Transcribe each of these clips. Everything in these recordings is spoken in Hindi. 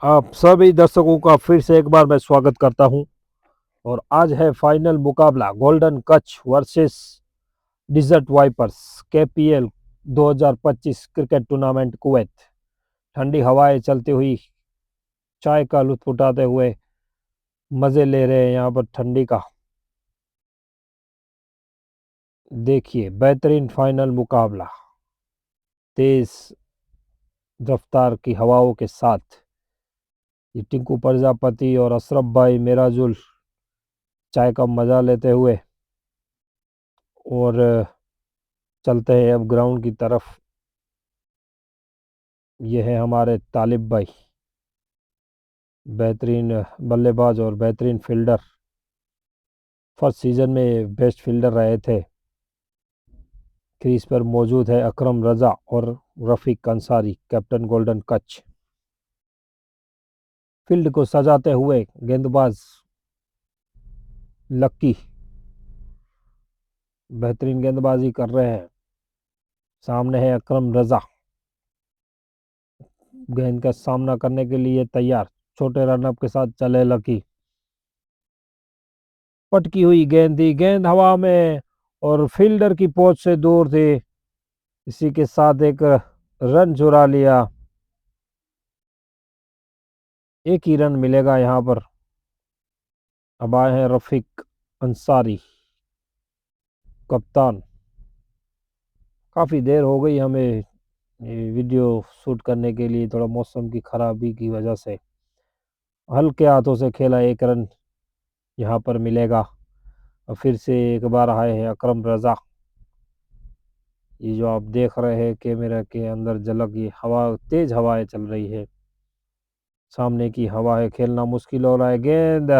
आप सभी दर्शकों का फिर से एक बार मैं स्वागत करता हूं। और आज है फाइनल मुकाबला golden Kutch versus desert vipers KPL 2025 cricket tournament Kuwait. ठंडी हवाएं चलती हुई, चाय का लुत्फ उठाते हुए मजे ले रहे हैं यहाँ पर ठंडी का। देखिए बेहतरीन फाइनल मुकाबला तेज रफ्तार की हवाओं के साथ। ये टिंकू प्रजापति और अशरफ भाई मेराजुल चाय का मजा लेते हुए और चलते हैं अब ग्राउंड की तरफ। ये है हमारे तालिब भाई, बेहतरीन बल्लेबाज और बेहतरीन फील्डर। फर्स्ट सीजन में बेस्ट फील्डर रहे थे। क्रीज पर मौजूद है अकरम रजा और रफीक अंसारी, कैप्टन गोल्डन कच। फील्ड को सजाते हुए गेंदबाज लक्की बेहतरीन गेंदबाजी कर रहे हैं। सामने है अकरम रजा, गेंद का सामना करने के लिए तैयार। छोटे रनअप के साथ चले लकी, पटकी हुई गेंद थी, गेंद हवा में और फील्डर की पहुंच से दूर थी। इसी के साथ एक रन चुरा लिया। एक ही रन मिलेगा यहाँ पर। अब आए हैं रफीक अंसारी, कप्तान। काफ़ी देर हो गई हमें ये वीडियो शूट करने के लिए, थोड़ा मौसम की खराबी की वजह से हल्के हाथों से खेला। एक रन यहाँ पर मिलेगा। और फिर से एक बार आए हैं अकरम रजा। ये जो आप देख रहे हैं कैमरा के अंदर झलक, ये हवा, तेज हवाएं चल रही है। सामने की हवा है, खेलना मुश्किल हो रहा है। गेंद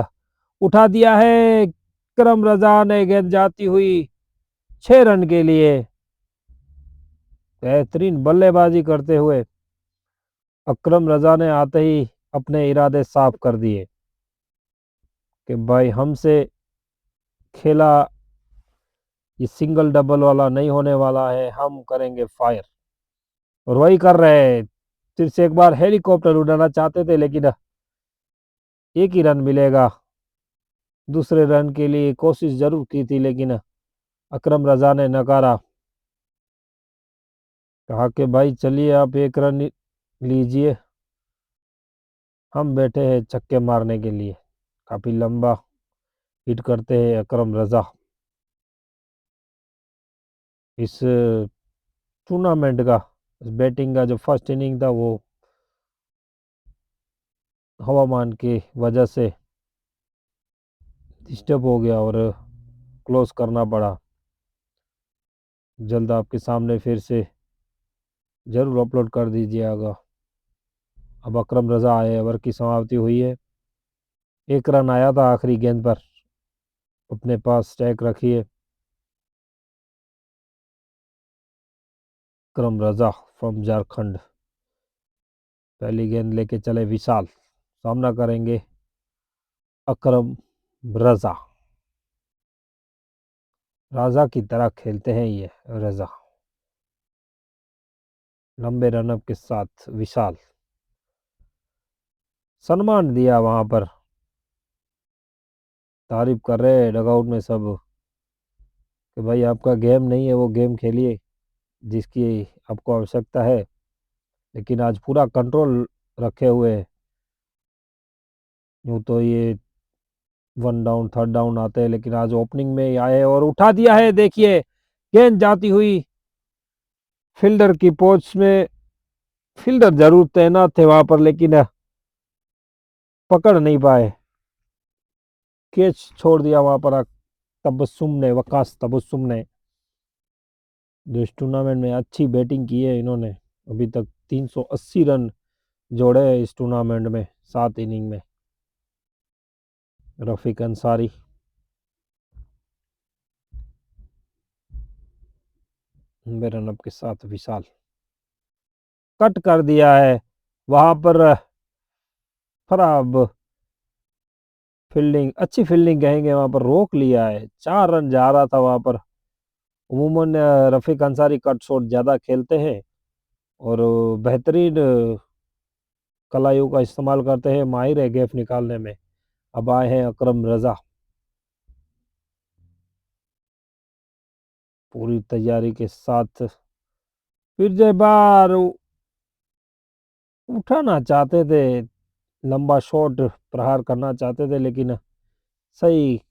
उठा दिया है अकरम रजा ने, गेंद जाती हुई 6 रन के लिए। बेहतरीन बल्लेबाजी करते हुए अकरम रजा ने आते ही अपने इरादे साफ कर दिए कि भाई हमसे खेला ये सिंगल डबल वाला नहीं होने वाला है, हम करेंगे फायर। और वही कर रहे हैं। फिर से एक बार हेलीकॉप्टर उड़ाना चाहते थे, लेकिन एक ही रन मिलेगा। दूसरे रन के लिए कोशिश जरूर की थी, लेकिन अकरम रजा ने नकारा। कहा कि भाई चलिए आप एक रन लीजिए, हम बैठे हैं छक्के मारने के लिए। काफी लंबा हिट करते हैं अकरम रजा। इस टूर्नामेंट का, इस बैटिंग का जो फर्स्ट इनिंग था वो हवामान की वजह से डिस्टर्ब हो गया और क्लोज करना पड़ा। जल्द आपके सामने फिर से जरूर अपलोड कर दीजिएगा। अब अकरम रजा आए, ओवर की समाप्ति हुई है। एक रन आया था आखिरी गेंद पर, अपने पास स्ट्राइक रखिए। अकरम रजा फ्रॉम झारखंड पहली गेंद लेके चले विशाल, सामना करेंगे अकरम रजा। राजा की तरह खेलते हैं ये रजा। लंबे रनअप के साथ विशाल, सम्मान दिया वहां पर। तारीफ कर रहे हैं डगआउट में सब कि भाई आपका गेम नहीं है वो गेम खेलिए जिसकी आपको आवश्यकता है। लेकिन आज पूरा कंट्रोल रखे हुए है। यूँ तो ये 1 डाउन 3rd डाउन आते हैं, लेकिन आज ओपनिंग में ही आए और उठा दिया है। देखिए गेंद जाती हुई फील्डर की पोच में। फील्डर जरूर तैनात थे वहां पर, लेकिन पकड़ नहीं पाए। कैच छोड़ दिया वहां पर तबस्सुम ने, वकास तबस्सुम ने, जो इस टूर्नामेंट में अच्छी बैटिंग की है। इन्होंने अभी तक 380 रन जोड़े हैं इस टूर्नामेंट में 7 इनिंग में। रफीक अंसारी, रनअप के साथ विशाल, कट कर दिया है वहां पर। खराब फील्डिंग, अच्छी फील्डिंग कहेंगे, वहां पर रोक लिया है। 4 रन जा रहा था वहां पर। उमूमन रफीक अंसारी कट शॉट ज्यादा खेलते हैं और बेहतरीन कलाइयों का इस्तेमाल करते हैं, माहिर है गैप निकालने में। अब आए हैं अकरम रज़ा। पूरी तैयारी के साथ फिर जो बार उठाना चाहते थे, लंबा शॉट प्रहार करना चाहते थे, लेकिन सही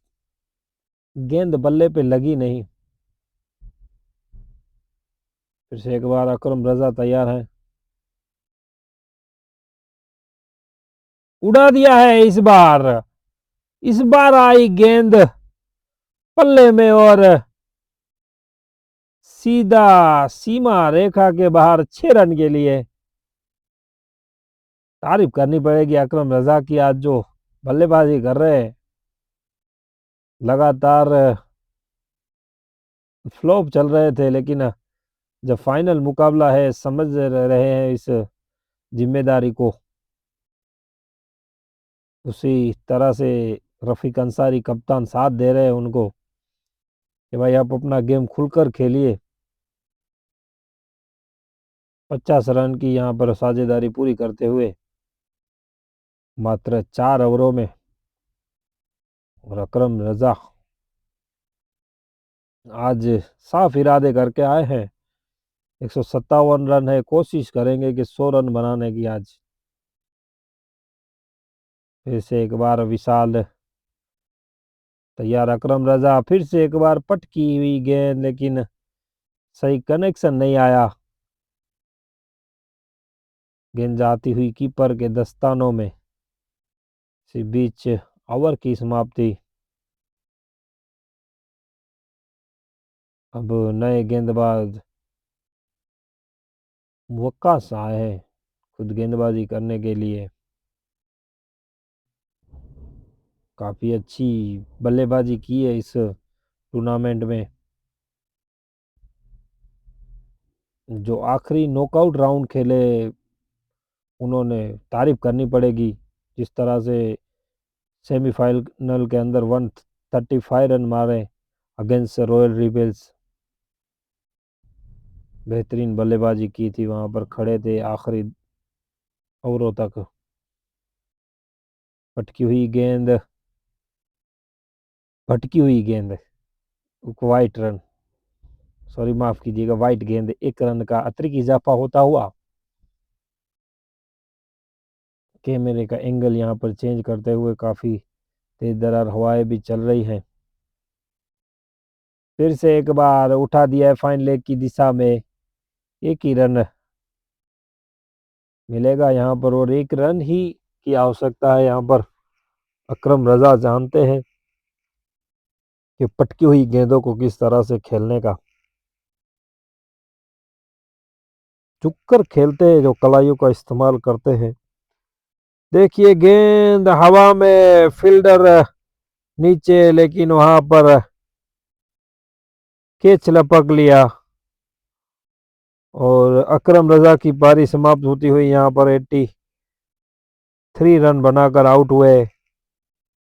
गेंद बल्ले पे लगी नहीं। फिर से एक बार अकरम रज़ा तैयार है, उड़ा दिया है इस बार आई गेंद पल्ले में और सीधा सीमा रेखा के बाहर 6 रन के लिए। तारीफ करनी पड़ेगी अकरम रज़ा की, आज जो बल्लेबाजी कर रहे हैं, लगातार फ्लॉप चल रहे थे, लेकिन जब फाइनल मुकाबला है, समझ रहे हैं इस जिम्मेदारी को। उसी तरह से रफ़ीक अंसारी कप्तान साथ दे रहे हैं उनको कि भाई आप अपना गेम खुलकर खेलिए। 50 रन की यहाँ पर साझेदारी पूरी करते हुए मात्र 4 ओवरों में, और अकरम रज़ा आज साफ इरादे करके आए हैं। 157 रन है, कोशिश करेंगे कि 100 रन बनाने की आज। फिर से एक बार विशाल तैयार अकरम रज़ा, फिर से एक बार पटकी हुई गेंद, लेकिन सही कनेक्शन नहीं आया। गेंद जाती हुई कीपर के दस्तानों में। इसी बीच ओवर की समाप्ति। अब नए गेंदबाज वक्कास आए हैं खुद गेंदबाजी करने के लिए। काफ़ी अच्छी बल्लेबाजी की है इस टूर्नामेंट में। जो आखिरी नॉकआउट राउंड खेले, उन्होंने तारीफ करनी पड़ेगी। जिस तरह से सेमीफाइनल के अंदर 135 रन मारे अगेंस्ट रॉयल रिबेल्स। बेहतरीन बल्लेबाजी की थी, वहाँ पर खड़े थे आखिरी ओवरों तक। भटकी हुई गेंद, वाइट रन, सॉरी माफ कीजिएगा, वाइट गेंद, 1 रन का अतिरिक्त इजाफा होता हुआ। कैमरे का एंगल यहाँ पर चेंज करते हुए काफ़ी तेज दरार हवाएं भी चल रही हैं। फिर से एक बार उठा दिया है फाइन लेग की दिशा में। 1 ही रन मिलेगा यहाँ पर, और 1 रन ही की आवश्यकता है यहाँ पर। अकरम रज़ा जानते हैं कि पटकी हुई गेंदों को किस तरह से खेलने का। झुककर खेलते हैं, जो कलाइयों का इस्तेमाल करते हैं। देखिए गेंद हवा में, फील्डर नीचे, लेकिन वहां पर कैच लपक लिया, और अकरम रज़ा की पारी समाप्त होती हुई यहाँ पर 83 रन बनाकर आउट हुए।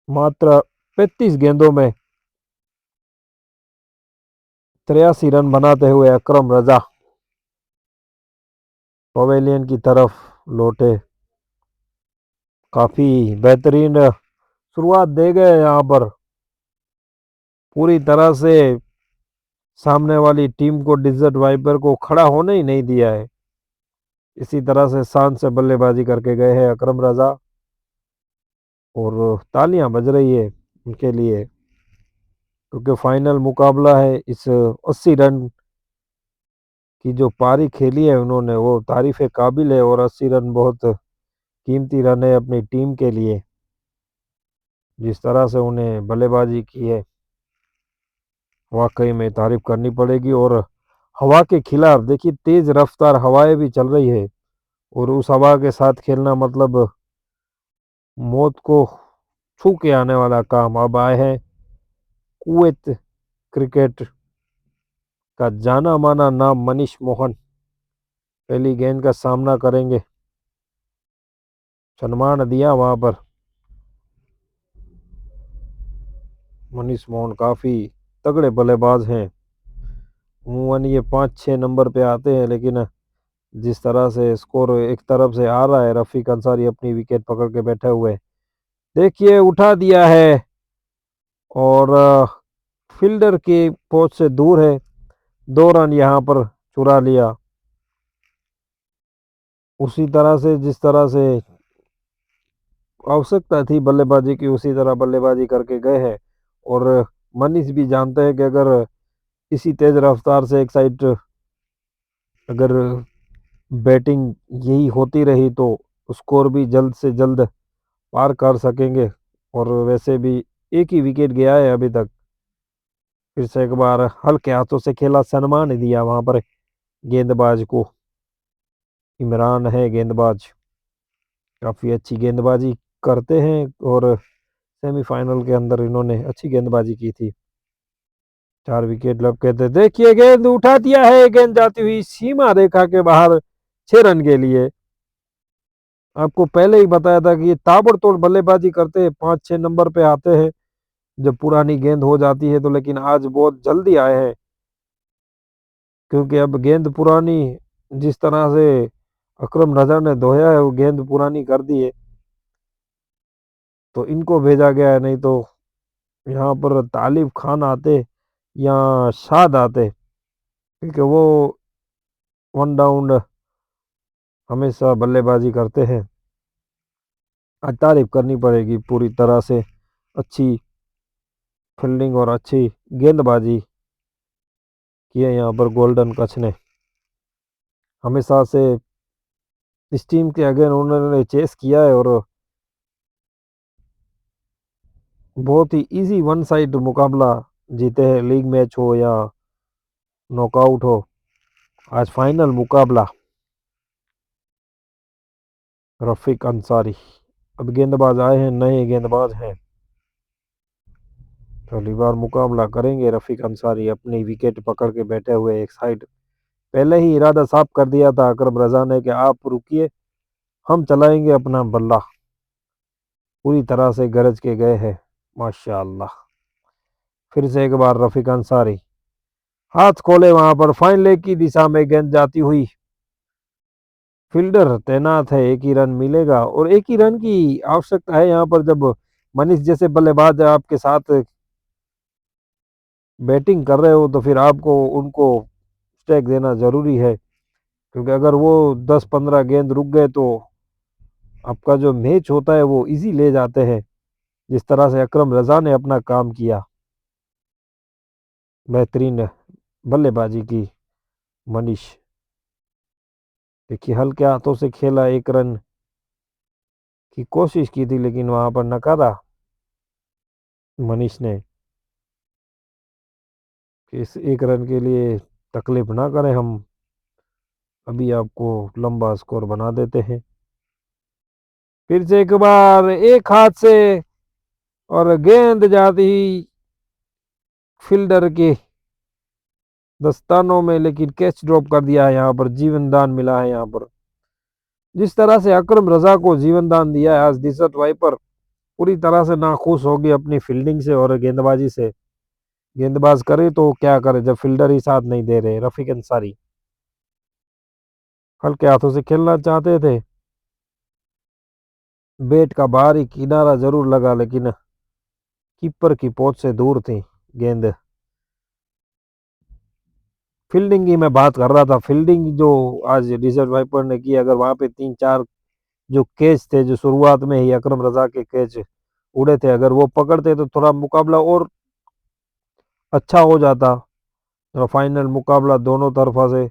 मात्र 35 गेंदों में 83 रन बनाते हुए अकरम रज़ा पवेलियन की तरफ लौटे। काफ़ी बेहतरीन शुरुआत दे गए यहाँ पर। पूरी तरह से सामने वाली टीम को, डिजर्ट वाइपर को, खड़ा होने ही नहीं दिया है। इसी तरह से शान से बल्लेबाजी करके गए हैं अकरम रज़ा, और तालियां बज रही है उनके लिए, क्योंकि फाइनल मुकाबला है। इस 80 रन की जो पारी खेली है उन्होंने, वो तारीफ काबिल है, और 80 रन बहुत कीमती रन है अपनी टीम के लिए। जिस तरह से उन्हें बल्लेबाजी की है, वाकई में तारीफ करनी पड़ेगी। और हवा के खिलाफ देखिए, तेज रफ्तार हवाएं भी चल रही है, और उस हवा के साथ खेलना मतलब मौत को छू के आने वाला काम। अब आए हैं कुवैत क्रिकेट का जाना माना नाम मनीष मोहन, पहली गेंद का सामना करेंगे। सन्मान दिया वहां पर। मनीष मोहन काफ़ी तगड़े बल्लेबाज हैं। अमूमन ये 5-6 नंबर पे आते हैं, लेकिन जिस तरह से स्कोर एक तरफ से आ रहा है, रफ़ीक अंसारी अपनी विकेट पकड़ के बैठे हुए, देखिए उठा दिया है और फील्डर की पहुंच से दूर है, 2 रन यहाँ पर चुरा लिया। उसी तरह से जिस तरह से आवश्यकता थी बल्लेबाजी की, उसी तरह बल्लेबाजी करके गए हैं। और मनीष भी जानते हैं कि अगर इसी तेज रफ्तार से एक साइड अगर बैटिंग यही होती रही तो स्कोर भी जल्द से जल्द पार कर सकेंगे। और वैसे भी एक ही विकेट गया है अभी तक। फिर से एक बार हल्के हाथों से खेला, सम्मान दिया वहां पर गेंदबाज को। इमरान है गेंदबाज, काफ़ी अच्छी गेंदबाजी करते हैं और सेमीफाइनल के अंदर इन्होंने अच्छी गेंदबाजी की थी। 4 विकेट लपके थे। देखिए गेंद उठा दिया है, गेंद जाती हुई सीमा रेखा के बाहर 6 रन के लिए। आपको पहले ही बताया था कि ये ताबड़तोड़ बल्लेबाजी करते हैं, 5-6 नंबर पे आते हैं जब पुरानी गेंद हो जाती है तो। लेकिन आज बहुत जल्दी आए हैं क्योंकि अब गेंद पुरानी, जिस तरह से अकरम रजा ने धोया है वो गेंद पुरानी कर दी है, तो इनको भेजा गया है। नहीं तो यहाँ पर तालिब खान आते या शाद आते, क्योंकि वो वन डाउन हमेशा बल्लेबाजी करते हैं। आज तारीफ करनी पड़ेगी पूरी तरह से, अच्छी फील्डिंग और अच्छी गेंदबाजी की है यहाँ पर गोल्डन कच ने। हमेशा से इस टीम के अगेन उन्होंने चेस किया है और बहुत ही इजी वन साइड मुकाबला जीते हैं, लीग मैच हो या नॉकआउट हो। आज फाइनल मुकाबला रफीक अंसारी, अब गेंदबाज आए हैं, नए गेंदबाज हैं, पहली बार मुकाबला करेंगे। रफीक अंसारी अपनी विकेट पकड़ के बैठे हुए एक साइड, पहले ही इरादा साफ कर दिया था अकरम रजा ने कि आप रुकिए, हम चलाएंगे अपना बल्ला। पूरी तरह से गरज के गए हैं माशाअल्लाह। फिर से एक बार रफीक अंसारी हाथ खोले, वहां पर फाइन लेग की दिशा में गेंद जाती हुई, फील्डर तैनात है, एक ही रन मिलेगा। और एक ही रन की आवश्यकता है यहाँ पर जब मनीष जैसे बल्लेबाज आपके साथ बैटिंग कर रहे हो तो फिर आपको उनको स्ट्राइक देना जरूरी है, क्योंकि अगर वो 10-15 गेंद रुक गए तो आपका जो मैच होता है वो इजी ले जाते हैं। जिस तरह से अकरम रजा ने अपना काम किया, बेहतरीन बल्लेबाजी की मनीष। देखिए हल्के हाथों से खेला, 1 रन की कोशिश की थी लेकिन वहां पर नकारा मनीष ने। इस 1 रन के लिए तकलीफ ना करें हम, अभी आपको लंबा स्कोर बना देते हैं। फिर से एक बार एक हाथ से और गेंद जाती ही फील्डर के दस्तानों में, लेकिन कैच ड्रॉप कर दिया है। यहाँ पर जीवन दान मिला है। यहाँ पर जिस तरह से अकरम रजा को जीवन दान दिया है आज दिशत वाइपर, पूरी तरह से नाखुश होगी अपनी फील्डिंग से और गेंदबाजी से। गेंदबाज करे तो क्या करे जब फील्डर ही साथ नहीं दे रहे। रफीक अंसारी हल्के हाथों से खेलना चाहते थे, बैट का बाहरी किनारा जरूर लगा लेकिन कीपर की पहुंच से दूर थी गेंद। फील्डिंग की मैं बात कर रहा था, फील्डिंग जो आज डिजर्ट वाइपर ने की, अगर वहां पे 3-4 जो कैच थे, जो शुरुआत में ही अकरम रजा के कैच उड़े थे, अगर वो पकड़ते तो थोड़ा मुकाबला और अच्छा हो जाता। तो फाइनल मुकाबला दोनों तरफा से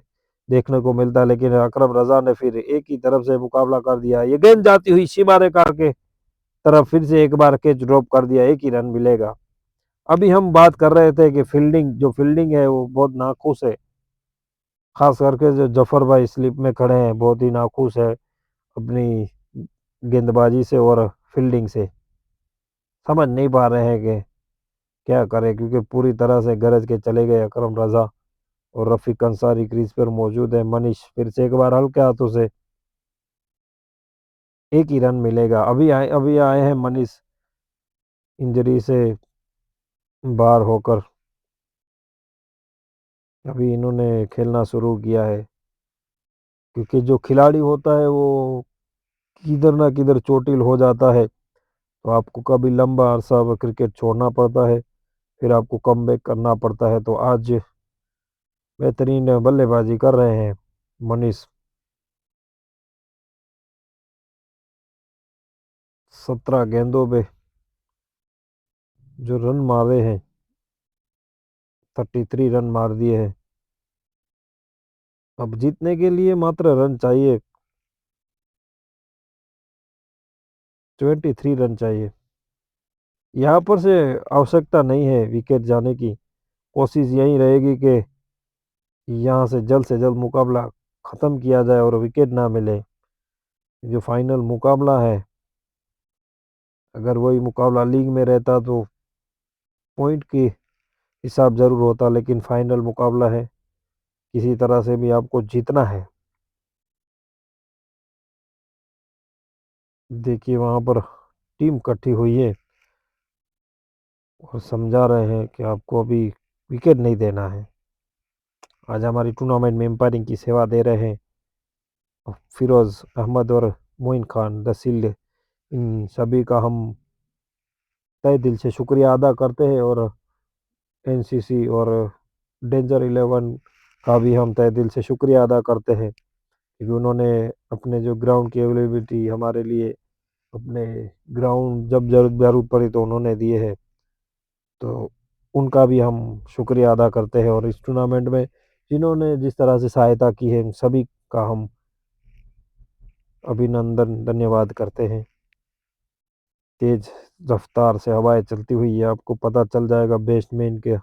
देखने को मिलता, लेकिन अकरम रजा ने फिर एक ही तरफ से मुकाबला कर दिया। ये गेंद जाती हुई सीमा रेखा के तरफ, फिर से एक बार कैच ड्रॉप कर दिया, एक ही रन मिलेगा। अभी हम बात कर रहे थे कि फील्डिंग, जो फील्डिंग है वो बहुत नाखुश है, खास करके जो जफर भाई स्लिप में खड़े हैं बहुत ही नाखुश है अपनी गेंदबाजी से और फील्डिंग से। समझ नहीं पा रहे हैं कि क्या करें, क्योंकि पूरी तरह से गरज के चले गए अकरम रजा और रफीक अंसारी क्रीज पर मौजूद है। मनीष फिर से एक बार हल्के हाथों से, एक ही रन मिलेगा। अभी आए हैं मनीष इंजरी से बाहर होकर, अभी इन्होंने खेलना शुरू किया है। क्योंकि जो खिलाड़ी होता है वो किधर ना किधर चोटिल हो जाता है, तो आपको कभी लंबा अरसा क्रिकेट छोड़ना पड़ता है, फिर आपको कमबैक करना पड़ता है। तो आज बेहतरीन बल्लेबाजी कर रहे हैं मनीष। 17 गेंदों पे जो रन मारे हैं, 33 रन मार दिए हैं। अब जीतने के लिए मात्र रन चाहिए, 23 रन चाहिए। यहाँ पर से आवश्यकता नहीं है विकेट जाने की, कोशिश यही रहेगी कि यहाँ से जल्द मुकाबला ख़त्म किया जाए और विकेट ना मिले। जो फाइनल मुकाबला है, अगर वही मुकाबला लीग में रहता तो पॉइंट की हिसाब ज़रूर होता, लेकिन फाइनल मुकाबला है, किसी तरह से भी आपको जीतना है। देखिए वहाँ पर टीम इकट्ठी हुई है और समझा रहे हैं कि आपको अभी विकेट नहीं देना है। आज हमारी टूर्नामेंट में एम्पायरिंग की सेवा दे रहे हैं फिरोज़ अहमद और मोइन खान द शील्ड। इन सभी का हम तहे दिल से शुक्रिया अदा करते हैं, और एनसीसी और डेंजर 11 का भी हम तहे दिल से शुक्रिया अदा करते हैं, क्योंकि उन्होंने अपने जो ग्राउंड की अवेलेबिलिटी हमारे लिए, अपने ग्राउंड जब ज़रूरत पड़ी तो उन्होंने दिए हैं। तो उनका भी हम शुक्रिया अदा करते हैं, और इस टूर्नामेंट में जिन्होंने जिस तरह से सहायता की है, सभी का हम अभिनंदन धन्यवाद करते हैं। तेज रफ्तार से हवाएं चलती हुई है, आपको पता चल जाएगा बैट्समैन के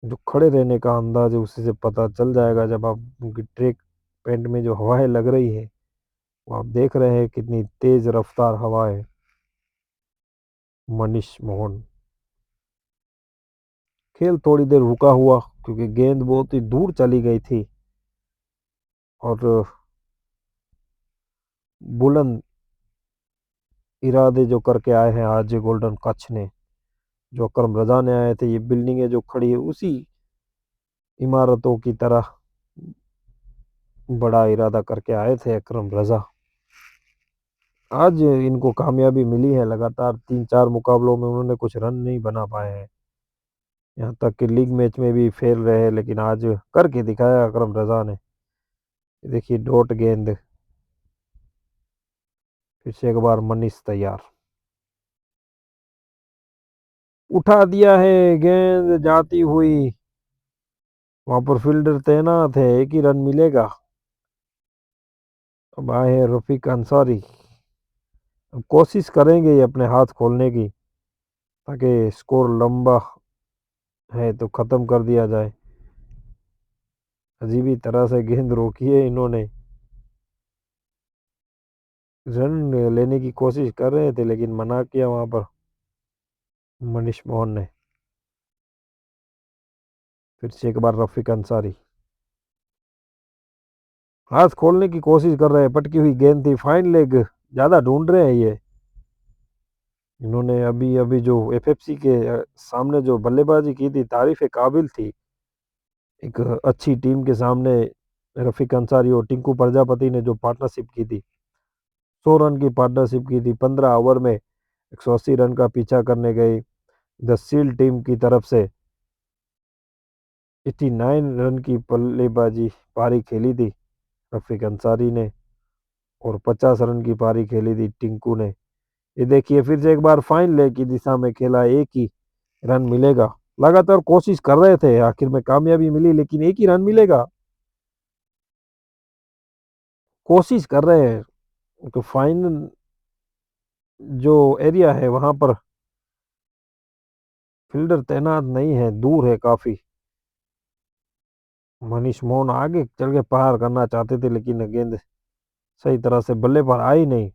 जो खड़े रहने का अंदाज है, उसी से पता चल जाएगा। जब आप उनकी ट्रैक पैंट में जो हवाएं लग रही है, वो आप देख रहे हैं कितनी तेज रफ्तार हवा है। मनीष मोहन। खेल थोड़ी देर रुका हुआ, क्योंकि गेंद बहुत ही दूर चली गई थी, और बुलंद इरादे जो करके आए हैं आज गोल्डन कच्छ ने, जो अकरम रजा ने आए थे। ये बिल्डिंगें जो खड़ी है उसी इमारतों की तरह बड़ा इरादा करके आए थे अकरम रजा। आज इनको कामयाबी मिली है, लगातार 3-4 मुकाबलों में उन्होंने कुछ रन नहीं बना पाए हैं, यहाँ तक कि लीग मैच में भी फेल रहे, लेकिन आज करके दिखाया अकरम रजा ने। देखिए डॉट गेंद, फिर से एक बार मनीष तैयार, उठा दिया है, गेंद जाती हुई। वहां पर फील्डर तैनात है, एक ही रन मिलेगा। अब आए हैं रफीक अंसारी, अब कोशिश करेंगे ये अपने हाथ खोलने की, ताकि स्कोर लंबा है तो ख़त्म कर दिया जाए। अजीब ही तरह से गेंद रोकी है इन्होंने, रन लेने की कोशिश कर रहे थे, लेकिन मना किया वहां पर मनीष मोहन ने। फिर से एक बार रफीक अंसारी हाथ खोलने की कोशिश कर रहे हैं, पटकी हुई गेंद थी, फाइन लेग ज़्यादा ढूंढ रहे हैं ये। इन्होंने अभी अभी जो एफएफसी के सामने जो बल्लेबाजी की थी, तारीफ काबिल थी। एक अच्छी टीम के सामने रफीक अंसारी और टिंकू प्रजापति ने जो पार्टनरशिप की थी, 100 रन की पार्टनरशिप की थी, 15 ओवर में 180 रन का पीछा करने गई। द सील टीम की तरफ से 89 रन की बल्लेबाजी पारी खेली थी रफीक अंसारी ने, और 50 रन की पारी खेली थी टिंकू ने। ये देखिए फिर से एक बार फाइन लेग की दिशा में खेला, एक ही रन मिलेगा। लगातार कोशिश कर रहे थे, आखिर में कामयाबी मिली, लेकिन एक ही रन मिलेगा। कोशिश कर रहे हैं तो फाइन जो एरिया है वहां पर फील्डर तैनात नहीं है, दूर है काफी। मनीष मोहन आगे चल के पार करना चाहते थे, लेकिन गेंद सही तरह से बल्ले पर आई नहीं।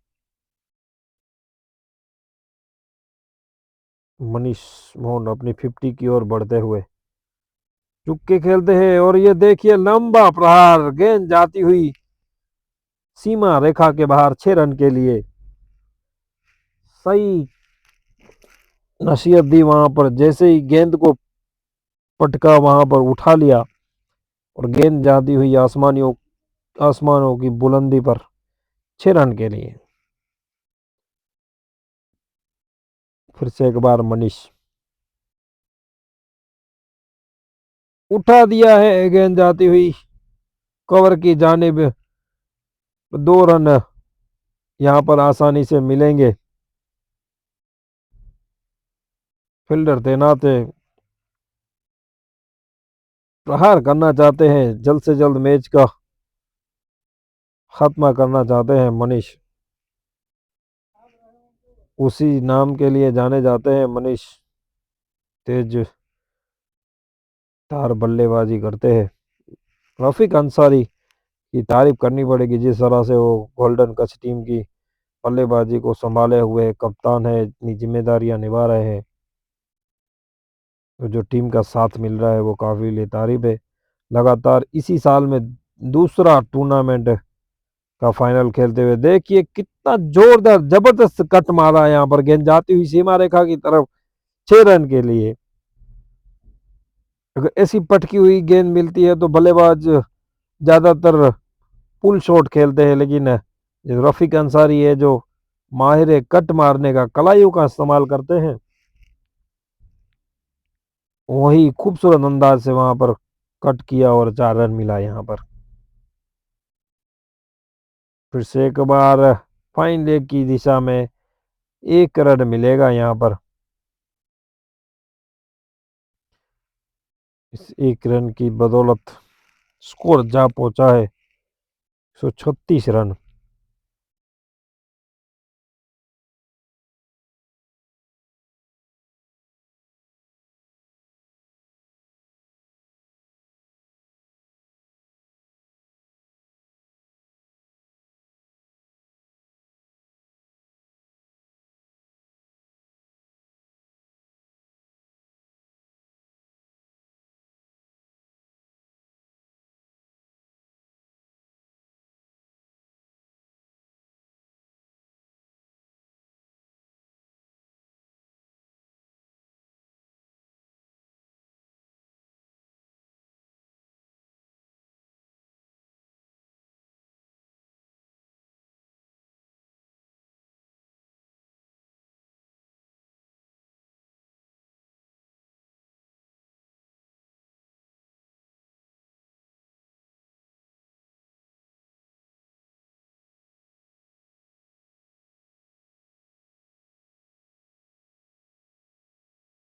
मनीष मोहन अपनी 50 की ओर बढ़ते हुए चुप के खेलते हैं, और ये देखिए लंबा प्रहार, गेंद जाती हुई सीमा रेखा के बाहर, 6 रन के लिए। सही नसीहत दी वहां पर, जैसे ही गेंद को पटका वहां पर उठा लिया, और गेंद जाती हुई आसमानों की बुलंदी पर 6 रन के लिए। फिर से एक बार मनीष उठा दिया है, गेंद जाती हुई कवर की जानिब। 2 रन यहां पर आसानी से मिलेंगे। फील्डर तैनात है, प्रहार करना चाहते हैं, जल्द से जल्द मैच का खात्मा करना चाहते हैं मनीष। उसी नाम के लिए जाने जाते हैं मनीष, तेज धार बल्लेबाजी करते हैं। रफीक अंसारी की तारीफ करनी पड़ेगी, जिस तरह से वो गोल्डन कच टीम की बल्लेबाजी को संभाले हुए कप्तान है, इतनी जिम्मेदारियां निभा रहे हैं, तो जो टीम का साथ मिल रहा है वो काबिल तारीफ है। लगातार इसी साल में दूसरा टूर्नामेंट का फाइनल खेलते हुए देखिए कितना जोरदार जबरदस्त कट मारा, यहाँ पर गेंद जाती हुई सीमा रेखा की तरफ 6 रन के लिए। अगर ऐसी पटकी हुई गेंद मिलती है तो बल्लेबाज ज्यादातर पुल शॉट खेलते हैं, लेकिन रफीक अंसारी है जो माहिर कट मारने का, कलाइयों का इस्तेमाल करते हैं, वही खूबसूरत अंदाज से वहां पर कट किया और 4 रन मिला यहाँ पर। फिर से एक बार फाइन लेग की दिशा में 1 रन मिलेगा यहाँ पर। इस 1 रन की बदौलत स्कोर जा पहुंचा है 136 रन।